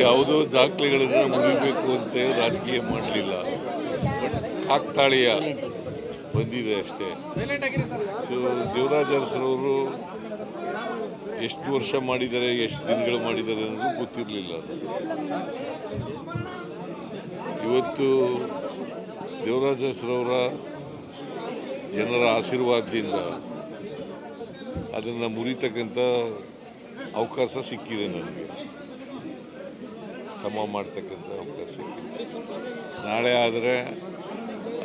ಯಾವುದೋ ದಾಖಲೆಗಳನ್ನು ಮುರಿಬೇಕು ಅಂತ ರಾಜಕೀಯ ಮಾಡಲಿಲ್ಲ, ಕಾಕ್ತಾಳೀಯ ಬಂದಿದೆ ಅಷ್ಟೇ. ಸೊ ದೇವರಾಜ ಅರಸರವರು ಎಷ್ಟು ವರ್ಷ ಮಾಡಿದ್ದಾರೆ, ಎಷ್ಟು ದಿನಗಳು ಮಾಡಿದ್ದಾರೆ ಅನ್ನೋದು ಗೊತ್ತಿರಲಿಲ್ಲ. ಇವತ್ತು ದೇವರಾಜ ಅರಸರವರ ಜನರ ಆಶೀರ್ವಾದದಿಂದ ಅದನ್ನು ಮುರಿತಕ್ಕಂಥ ಅವಕಾಶ ಸಿಕ್ಕಿದೆ, ನನಗೆ ಸಮ ಮಾಡ್ತಕ್ಕಂಥ ಅವಕಾಶ ಸಿಕ್ಕಿದೆ. ನಾಳೆ ಆದರೆ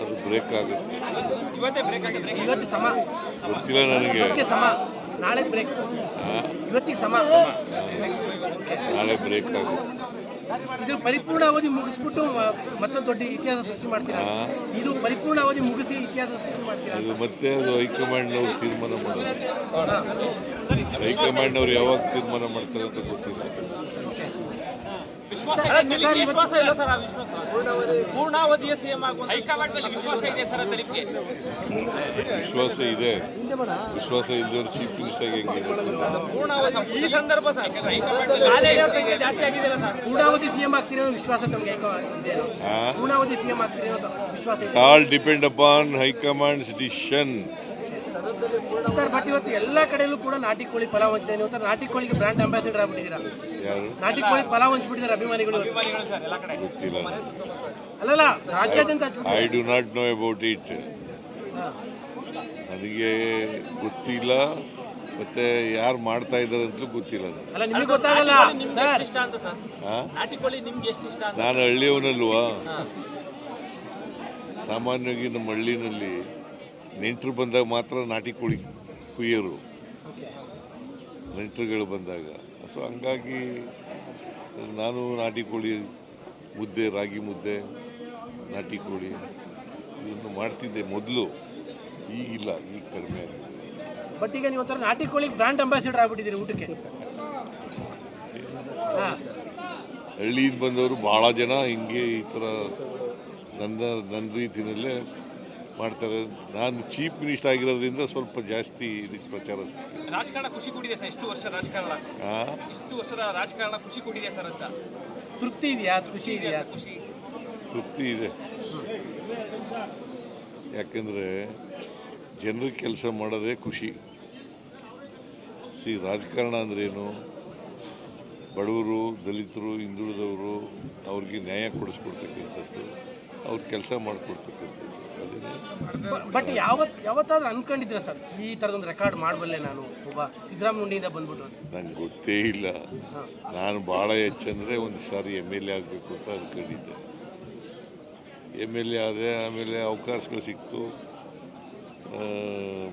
ಅದು ಬ್ರೇಕ್ ಆಗುತ್ತೆ, ಗೊತ್ತಿಲ್ಲ ನನಗೆ. ನಾಳೆ ಬ್ರೇಕ್ ಆಗುತ್ತೆ. ಇದು ಪರಿಪೂರ್ಣ ಅವಧಿ ಮುಗಿಸ್ಬಿಟ್ಟು ಮತ್ತೊಂದು ದೊಡ್ಡ ಇತಿಹಾಸ ಸೃಷ್ಟಿ ಮಾಡ್ತೀರಾ? ಇದು ಪರಿಪೂರ್ಣ ಅವಧಿ ಮುಗಿಸಿ ಇತಿಹಾಸ ಸೃಷ್ಟಿ ಮಾಡ್ತೀರಾ? ಅದು ಮತ್ತೆ ಅದು ಹೈಕಮಾಂಡ್ನವ್ರು ತೀರ್ಮಾನ ಮಾಡೋದು. ಹೈಕಮಾಂಡ್ನವ್ರು ಯಾವಾಗ ತೀರ್ಮಾನ ಮಾಡ್ತಾರೆ ಅಂತ ಗೊತ್ತಿಲ್ಲ. ವಿಶ್ವಾಸ ಇದೆ. ವಿಶ್ವಾಸ ಇಲ್ಲದವ್ರು ಚೀಫ್ ಮಿನಿಸ್ಟರ್ ಹೆಂಗಿದೆ? All depend upon high command's decision. Sir, but ಇವತ್ತು ಎಲ್ಲ ಕಡೆಯಲ್ಲೂ ಕೂಡ ನಾಟಿ ಕೋಳಿ ಪಲಾವ್ ಹಂಚ್ತಾರೆ. ಇವತ್ತು ನಾಟಿ ಕೋಳಿಗೆ ಬ್ರಾಂಡ್ ಅಂಬಾಸಿಡರ್ ಆಗ್ಬಿಟ್ಟಿದ್ದೀರಾ. ನಾಟಿ ಕೋಳಿ ಪಲಾವ್ ಹಂಚ್ಬಿಟ್ಟಿದ್ದಾರೆ ಅಭಿಮಾನಿಗಳು. ಗೊತ್ತಿಲ್ಲ, ಅಲ್ಲಲ್ಲ ರಾಜ್ಯಾದ್ಯಂತ. I do not know about it. ನನಗೆ ಗೊತ್ತಿಲ್ಲ, ಮತ್ತೆ ಯಾರು ಮಾಡ್ತಾ ಇದ್ದಾರೆ ಅಂತಲೂ ಗೊತ್ತಿಲ್ಲ. ನಾನು ಹಳ್ಳಿಯವನಲ್ವಾ. ಸಾಮಾನ್ಯವಾಗಿ ನಮ್ಮ ಹಳ್ಳಿನಲ್ಲಿ ನೆಂಟರು ಬಂದಾಗ ಮಾತ್ರ ನಾಟಿ ಕೋಳಿ ಕುಯ್ಯೋರು, ನೆಂಟರುಗಳು ಬಂದಾಗ. ಸೊ ಹಂಗಾಗಿ ನಾನು ನಾಟಿ ಕೋಳಿ ಮುದ್ದೆ, ರಾಗಿ ಮುದ್ದೆ, ನಾಟಿ ಕೋಳಿ ಇದನ್ನು ಮಾಡ್ತಿದ್ದೆ ಮೊದಲು. ಈಗಿಲ್ಲ, ಈಗ ಕಡಿಮೆ ಆಗಿದೆ. ಬಟ್ ಈಗ ನೀವು ನಾಟಿ ಕೋಳಿಗೆ ಬ್ರಾಂಡ್ ಅಂಬಾಸಿಡರ್ ಆಗ್ಬಿಟ್ಟಿದ್ದೀರಿ ಊಟಕ್ಕೆ. ಹಳ್ಳಿಯಿಂದ ಬಂದವರು ಭಾಳ ಜನ ಹಿಂಗೆ ಈ ಥರ ನನ್ನ ರೀತಿಯಲ್ಲೇ ಮಾಡ್ತಾರೆ. ನಾನು ಚೀಫ್ ಮಿನಿಸ್ಟರ್ ಆಗಿರೋದ್ರಿಂದ ಸ್ವಲ್ಪ ಜಾಸ್ತಿ ಇದಕ್ಕೆ ಪ್ರಚಾರ. ರಾಜಕಾರಣ ಖುಷಿ ಕೊಟ್ಟಿದೆ ಸರ್. ಇಷ್ಟು ವರ್ಷದ ರಾಜಕಾರಣ ಖುಷಿ ಕೊಟ್ಟಿದೆ ಸರ್ ಅಂತ ತೃಪ್ತಿ ಇದೆಯಾ? ಖುಷಿ ಇದೆಯಾ? ತೃಪ್ತಿ ಇದೆ. ಯಾಕೆಂದರೆ ಜನರಿಗೆ ಕೆಲಸ ಮಾಡೋದೇ ಖುಷಿ. ರಾಜಕಾರಣ ಅಂದ್ರೇನು? ಬಡವರು, ದಲಿತರು, ಹಿಂದುಳಿದವರು ಅವ್ರಿಗೆ ನ್ಯಾಯ ಕೊಡಿಸ್ಕೊಡ್ತಕ್ಕಂಥದ್ದು, ಅವ್ರ ಕೆಲಸ ಮಾಡಿಕೊಡ್ತಕ್ಕಂಥದ್ದು. ಬಟ್ ಯಾವತ್ತಾದ್ರೂ ಅನ್ಕೊಂಡಿದ್ದೀರಾ ಸರ್ ಈ ಥರದೊಂದು ರೆಕಾರ್ಡ್ ಮಾಡಬಲ್ಲೆ ನಾನು ಒಬ್ಬ ಸಿದ್ದರಾಮಯ್ಯನಿಂದ ಬಂದ್ಬಿಟ್ಟು? ನಂಗೆ ಗೊತ್ತೇ ಇಲ್ಲ. ನಾನು ಭಾಳ ಹೆಚ್ಚಂದರೆ ಒಂದು ಸಾರಿ MLA ಆಗಬೇಕು ಅಂತ ಅಂದ್ಕೊಂಡಿದ್ದೆ. MLA ಆದೆ, ಆಮೇಲೆ ಅವಕಾಶಗಳು ಸಿಕ್ತು,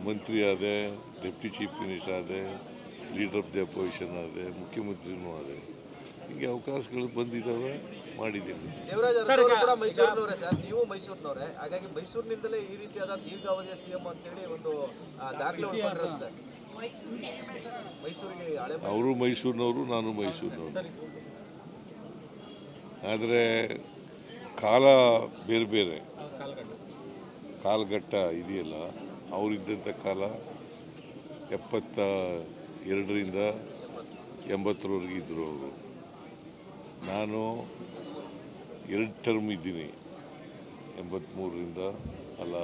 ಮಂತ್ರಿ ಆದೆ, ಡೆಪ್ಟಿ ಚೀಫ್ ಮಿನಿಸ್ಟರ್ ಆದೆ, ಲೀಡರ್ ಆಫ್ ದಿ ಅಪೋಸಿಷನ್ ಆದೆ, ಮುಖ್ಯಮಂತ್ರಿನೂ ಆದೆ. ಹೀಗೆ ಅವಕಾಶಗಳು ಬಂದಿದ್ದಾವೆ, ಮಾಡಿದ್ದೀನಿ. ಕೂಡ ಮೈಸೂರಿನವರೇ ಸರ್, ನೀವು ಮೈಸೂರಿನವರೇ, ಹಾಗಾಗಿ ಮೈಸೂರಿನಿಂದಲೇ ಈ ರೀತಿಯಾದ ದೀರ್ಘಾವಧಿಯ CM ಅಂತೇಳಿ ಒಂದು ದಾಖಲೆ ಸರ್. ಮೈಸೂರಿಗೆ ಅವರು ಮೈಸೂರಿನವರು, ನಾನು ಮೈಸೂರಿನವರು. ಆದರೆ ಕಾಲ ಬೇರೆ ಬೇರೆ. ಕಾಲಘಟ್ಟ ಇದೆಯಲ್ಲ, ಅವರಿದ್ದಂಥ ಕಾಲ 72ರಿಂದ 80ರವರೆಗೆ ಇದ್ದರು ಅವರು. ನಾನು 2 ಟರ್ಮ್ ಇದ್ದೀನಿ, 83ರಿಂದ ಅಲ್ಲ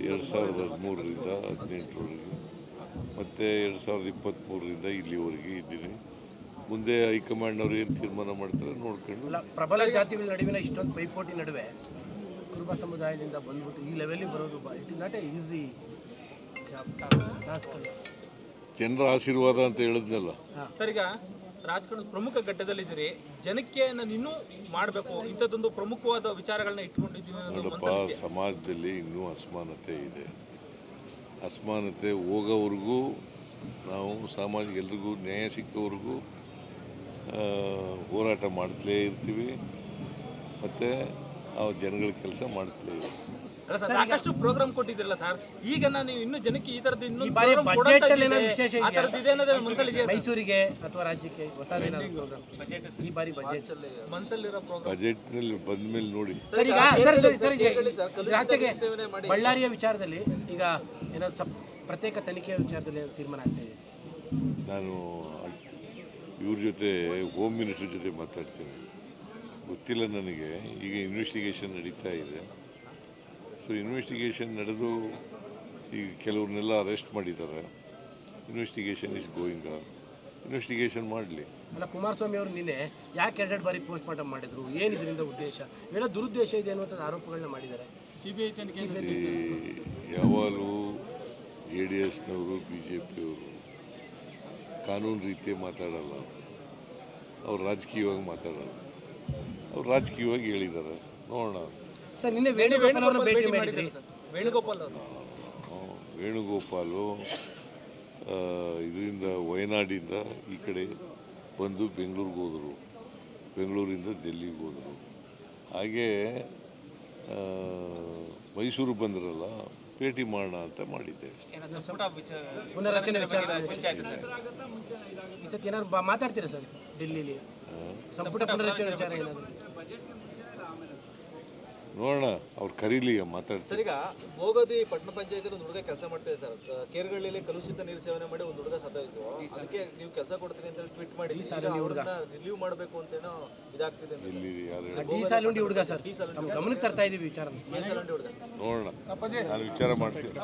2013ರಿಂದ 18ರವರೆಗೆ, ಮತ್ತು 2023ರಿಂದ ಇಲ್ಲಿವರೆಗೆ ಇದ್ದೀನಿ. ಮುಂದೆ ಹೈಕಮಾಂಡ್ನವ್ರು ಏನು ತೀರ್ಮಾನ ಮಾಡ್ತಾರೆ ನೋಡ್ಕೊಂಡು. ಪ್ರಬಲ ಜಾತಿಗಳ ನಡುವಿನ ಇಷ್ಟೊಂದು ಪೈಪೋಟಿ ನಡುವೆ ಕುರುಬ ಸಮುದಾಯದಿಂದ ಬಂದ್ಬಿಟ್ಟು ಈ ಲೆವೆಲ್ಗೆ ಬರೋದು it is not A easy task. ಜನರ ಆಶೀರ್ವಾದ ಅಂತ ಹೇಳಿದ್ನಲ್ಲ ಸರ್. ಈಗ ರಾಜಕಾರಣದ ಪ್ರಮುಖ ಘಟ್ಟದಲ್ಲಿದ್ದೀರಿ, ಜನಕ್ಕೆ ನಾನು ಇನ್ನೂ ಮಾಡಬೇಕು ಇಂಥದ್ದೊಂದು ಪ್ರಮುಖವಾದ ವಿಚಾರಗಳನ್ನ ಇಟ್ಕೊಂಡಿದ್ದೀನಿ. ನೋಡಪ್ಪ, ಸಮಾಜದಲ್ಲಿ ಇನ್ನೂ ಅಸಮಾನತೆ ಇದೆ. ಅಸಮಾನತೆ ಹೋಗೋವರೆಗೂ ನಾವು ಸಾಮಾಜಿಕ ಎಲ್ರಿಗೂ ನ್ಯಾಯ ಸಿಕ್ಕವರೆಗೂ ಹೋರಾಟ ಮಾಡ್ತಲೇ ಇರ್ತೀವಿ, ಮತ್ತು ಆ ಜನಗಳ ಕೆಲಸ ಮಾಡ್ತಲೇ ಇರ್ತೀವಿ. ಸಾಕಷ್ಟು ಪ್ರೋಗ್ರಾಮ್ ಕೊಟ್ಟಿದ್ರಲ್ಲ ಸರ್, ಈಗ ನಾನು ಇನ್ನೂ ಜನಕ್ಕೆ ಈ ತರದ್ದು ಇನ್ನೂ ಮೈಸೂರಿಗೆ ಅಥವಾ ರಾಜ್ಯಕ್ಕೆ ಹೊಸ ಈ ಬಾರಿ ಬಜೆಟ್ನಲ್ಲಿ ಬಂದ ಮೇಲೆ ನೋಡಿ. ರಾಜ್ಯಕ್ಕೆ ಬಳ್ಳಾರಿಯ ವಿಚಾರದಲ್ಲಿ ಈಗ ಏನಾದ್ರು ಪ್ರತ್ಯೇಕ ತನಿಖೆಯ ವಿಚಾರದಲ್ಲಿ ತೀರ್ಮಾನ ಆಗ್ತಾ ಇದೆ. ನಾನು ಇವ್ರ ಜೊತೆ ಹೋಮ್ ಮಿನಿಸ್ಟರ್ ಜೊತೆ ಮಾತಾಡ್ತೀನಿ. ಗೊತ್ತಿಲ್ಲ ನನಗೆ. ಈಗ ಇನ್ವೆಸ್ಟಿಗೇಷನ್ ನಡೀತಾ ಇದೆ. ಸೊ ಇನ್ವೆಸ್ಟಿಗೇಷನ್ ನಡೆದು ಈಗ ಕೆಲವ್ರನ್ನೆಲ್ಲ ಅರೆಸ್ಟ್ ಮಾಡಿದ್ದಾರೆ. Investigation is going on. Investigation ಮಾಡಲಿ. ಅಲ್ಲ, ಕುಮಾರಸ್ವಾಮಿ ಅವರು ನಿನ್ನೆ ಯಾಕೆ 2 ಬಾರಿ ಪೋಸ್ಟ್ ಮಾರ್ಟಮ್ ಮಾಡಿದ್ರು, ಏನು ಇದರಿಂದ ಉದ್ದೇಶ, ಏನೋ ದುರುದ್ದೇಶ ಇದೆ ಅನ್ನುವಂಥ ಆರೋಪಗಳನ್ನ ಮಾಡಿದ್ದಾರೆ. ಸಿಬಿಐ ತನಿಖೆ ಯಾವಾಗಲೂ JDSನವರು BJPಯವರು ಕಾನೂನು ರೀತಿ ಮಾತಾಡಲ್ಲ, ಅವ್ರು ರಾಜಕೀಯವಾಗಿ ಮಾತಾಡಲ್ಲ. ಅವ್ರು ರಾಜಕೀಯವಾಗಿ ಹೇಳಿದ್ದಾರೆ, ನೋಡೋಣ. ಸರ್, ನಿನ್ನೆ ವೇಣುಗೋಪಾಲ್ ಅವರನ್ನ ಭೇಟಿ ಮಾಡಿದ್ರಿ. ವೇಣುಗೋಪಾಲ್ ಅವರು ವೇಣುಗೋಪಾಲು ಇದರಿಂದ ವಯನಾಡಿಂದ ಈ ಕಡೆ ಬಂದು ಬೆಂಗಳೂರಿಗೆ ಹೋದರು, ಬೆಂಗಳೂರಿಂದ ಡೆಲ್ಲಿಗೆ ಹೋದರು. ಹಾಗೇ ಮೈಸೂರಿಗೆ ಬಂದ್ರಲ್ಲ, ಭೇಟಿ ಮಾಡೋಣ ಅಂತ ಮಾಡಿದ್ದೆ. ಪುನರಚನೆ ವಿಚಾರ ಈ ಸತಿ ಏನಾದ್ರು ಮಾತಾಡ್ತೀರಾ ಸರ್ ಡೆಲ್ಲಿಲಿ? ಸಂಪುಟ ಪುನರಚನೆ ವಿಚಾರ ಏನಾದ್ರು ನೋಡೋಣ, ಅವ್ರು ಕರೀಲಿ ಮಾತಾಡ್ತಾರೆ. ಸರ್, ಈಗ ಭೋಗದಿ ಪಟ್ಟಣ ಪಂಚಾಯತ್ ಒಂದು ಹುಡುಗ ಕೆಲಸ ಮಾಡ್ತಿದೆ ಸರ್. ಕೇರ್ಗಳ್ಳಿಯಲ್ಲಿ ಕಲುಷಿತ ನೀರು ಸೇವನೆ ಮಾಡಿ ಒಂದು ಹುಡುಗ ಸತ್ತೋಯ್ತು. ಅದಕ್ಕೆ ನೀವು ಕೆಲಸ ಕೊಡ್ತೀನಿ ಅಂತ ಟ್ವೀಟ್ ಮಾಡಿ ರಿಲೀವ್ ಮಾಡಬೇಕು ಅಂತೇನೋ ಇದಾಗ್ತಿದೆ. ಡಿ ಸಾಲುಂಡಿ ಹುಡುಗ ಸರ್, ಗಮನಕ್ಕೆ ತರ್ತಾ ಇದೀವಿ ವಿಚಾರ. ನೋಡೋಣ, ನಾನು ವಿಚಾರ ಮಾಡ್ತೀನಿ.